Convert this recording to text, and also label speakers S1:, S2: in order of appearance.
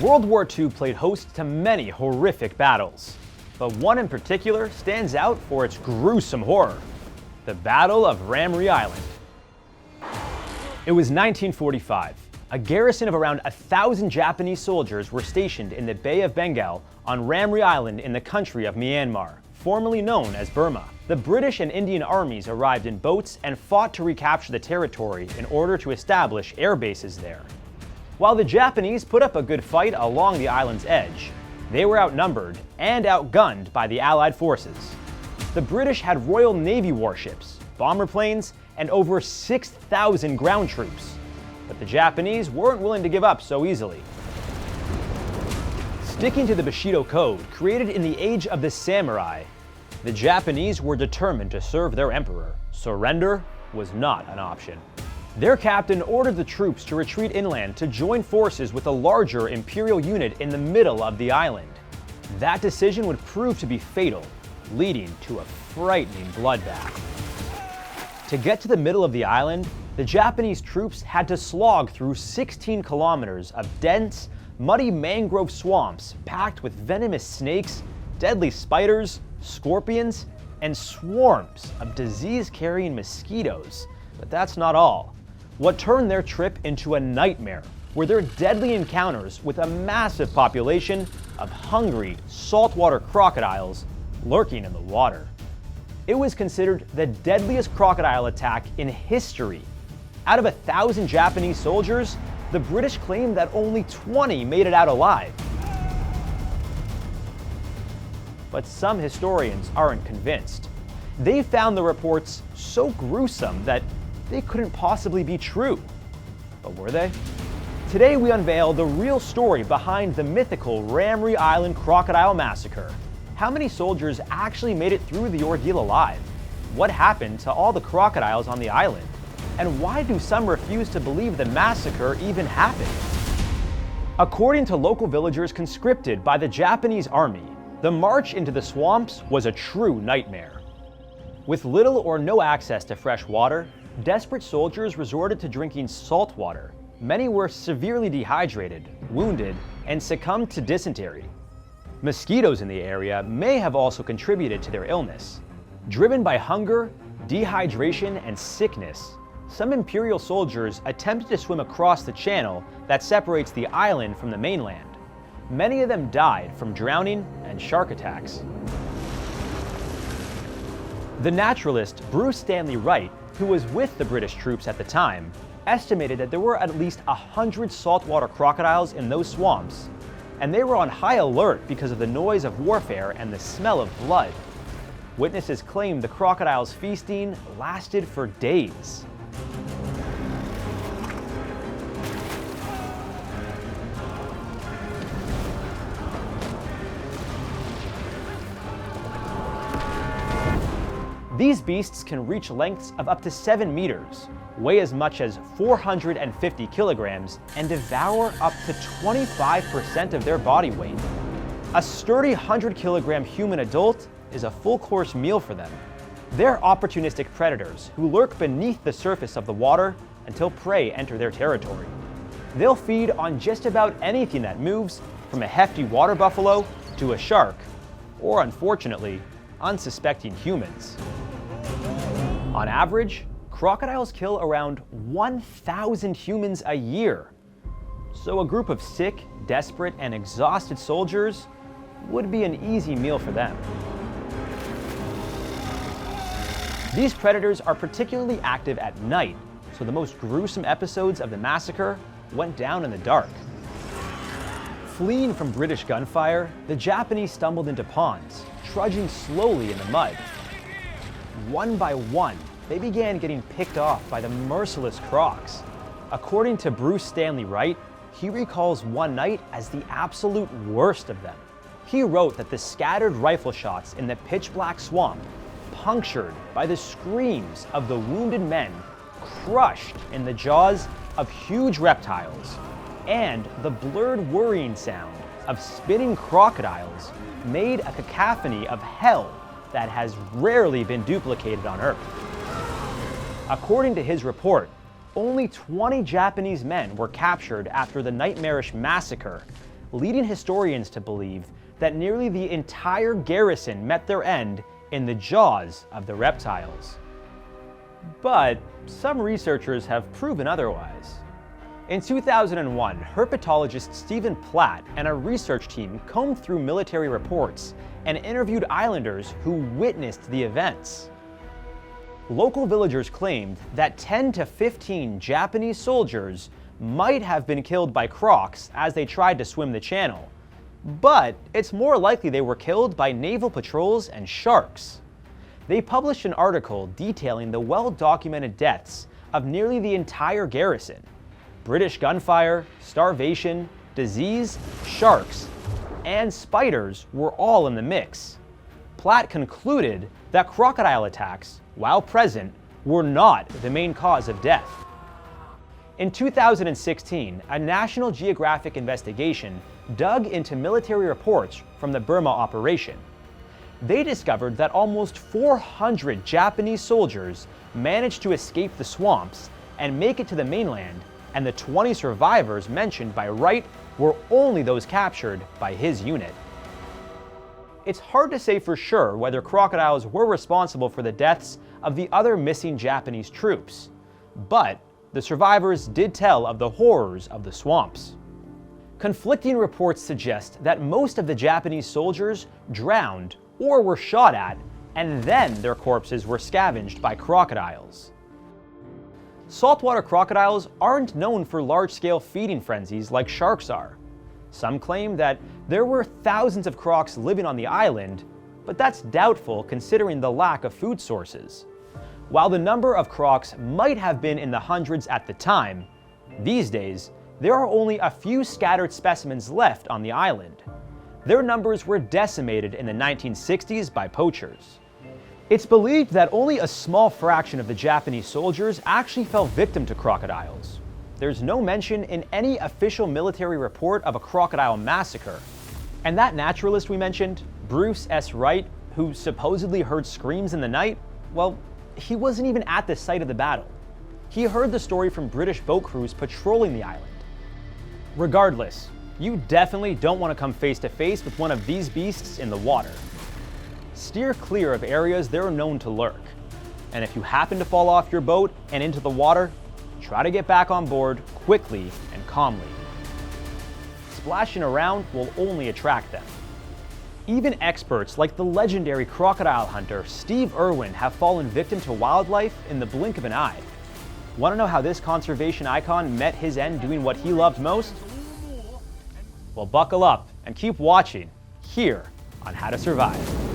S1: World War II played host to many horrific battles, but one in particular stands out for its gruesome horror: the Battle of Ramree Island. It was 1945. A garrison of around 1,000 Japanese soldiers were stationed in the Bay of Bengal on Ramree Island in the country of Myanmar, formerly known as Burma. The British and Indian armies arrived in boats and fought to recapture the territory in order to establish air bases there. While the Japanese put up a good fight along the island's edge, they were outnumbered and outgunned by the Allied forces. The British had Royal Navy warships, bomber planes, and over 6,000 ground troops. But the Japanese weren't willing to give up so easily. Sticking to the Bushido Code, created in the age of the samurai, the Japanese were determined to serve their emperor. Surrender was not an option. Their captain ordered the troops to retreat inland to join forces with a larger Imperial unit in the middle of the island. That decision would prove to be fatal, leading to a frightening bloodbath. To get to the middle of the island, the Japanese troops had to slog through 16 kilometers of dense, muddy mangrove swamps packed with venomous snakes, deadly spiders, scorpions, and swarms of disease-carrying mosquitoes. But that's not all. What turned their trip into a nightmare were their deadly encounters with a massive population of hungry, saltwater crocodiles lurking in the water. It was considered the deadliest crocodile attack in history. Out of 1,000 Japanese soldiers, the British claimed that only 20 made it out alive. But some historians aren't convinced. They found the reports so gruesome that they couldn't possibly be true. But were they? Today we unveil the real story behind the mythical Ramree Island Crocodile Massacre. How many soldiers actually made it through the ordeal alive? What happened to all the crocodiles on the island? And why do some refuse to believe the massacre even happened? According to local villagers conscripted by the Japanese army, the march into the swamps was a true nightmare. With little or no access to fresh water, desperate soldiers resorted to drinking salt water. Many were severely dehydrated, wounded, and succumbed to dysentery. Mosquitoes in the area may have also contributed to their illness. Driven by hunger, dehydration, and sickness, some Imperial soldiers attempted to swim across the channel that separates the island from the mainland. Many of them died from drowning and shark attacks. The naturalist Bruce Stanley Wright, who was with the British troops at the time, estimated that there were at least 100 saltwater crocodiles in those swamps, and they were on high alert because of the noise of warfare and the smell of blood. Witnesses claimed the crocodiles' feasting lasted for days. These beasts can reach lengths of up to 7 meters, weigh as much as 450 kilograms, and devour up to 25% of their body weight. A sturdy 100-kilogram human adult is a full-course meal for them. They're opportunistic predators who lurk beneath the surface of the water until prey enter their territory. They'll feed on just about anything that moves, from a hefty water buffalo to a shark, or unfortunately, unsuspecting humans. On average, crocodiles kill around 1,000 humans a year. So a group of sick, desperate, and exhausted soldiers would be an easy meal for them. These predators are particularly active at night, so the most gruesome episodes of the massacre went down in the dark. Fleeing from British gunfire, the Japanese stumbled into ponds, trudging slowly in the mud. One by one, they began getting picked off by the merciless crocs. According to Bruce Stanley Wright, he recalls one night as the absolute worst of them. He wrote that the scattered rifle shots in the pitch-black swamp, punctured by the screams of the wounded men crushed in the jaws of huge reptiles, and the blurred worrying sound of spitting crocodiles made a cacophony of hell that has rarely been duplicated on Earth. According to his report, only 20 Japanese men were captured after the nightmarish massacre, leading historians to believe that nearly the entire garrison met their end in the jaws of the reptiles. But some researchers have proven otherwise. In 2001, herpetologist Stephen Platt and a research team combed through military reports and interviewed islanders who witnessed the events. Local villagers claimed that 10 to 15 Japanese soldiers might have been killed by crocs as they tried to swim the channel, but it's more likely they were killed by naval patrols and sharks. They published an article detailing the well-documented deaths of nearly the entire garrison. British gunfire, starvation, disease, sharks, and spiders were all in the mix. Platt concluded that crocodile attacks, while present, were not the main cause of death. In 2016, a National Geographic investigation dug into military reports from the Burma operation. They discovered that almost 400 Japanese soldiers managed to escape the swamps and make it to the mainland, and the 20 survivors mentioned by Wright were only those captured by his unit. It's hard to say for sure whether crocodiles were responsible for the deaths of the other missing Japanese troops, but the survivors did tell of the horrors of the swamps. Conflicting reports suggest that most of the Japanese soldiers drowned or were shot at, and then their corpses were scavenged by crocodiles. Saltwater crocodiles aren't known for large-scale feeding frenzies like sharks are. Some claim that there were thousands of crocs living on the island, but that's doubtful considering the lack of food sources. While the number of crocs might have been in the hundreds at the time, these days, there are only a few scattered specimens left on the island. Their numbers were decimated in the 1960s by poachers. It's believed that only a small fraction of the Japanese soldiers actually fell victim to crocodiles. There's no mention in any official military report of a crocodile massacre. And that naturalist we mentioned, Bruce S. Wright, who supposedly heard screams in the night, well, he wasn't even at the site of the battle. He heard the story from British boat crews patrolling the island. Regardless, you definitely don't want to come face to face with one of these beasts in the water. Steer clear of areas they're known to lurk. And if you happen to fall off your boat and into the water, try to get back on board quickly and calmly. Splashing around will only attract them. Even experts like the legendary crocodile hunter Steve Irwin have fallen victim to wildlife in the blink of an eye. Want to know how this conservation icon met his end doing what he loved most? Well, buckle up and keep watching here on How to Survive.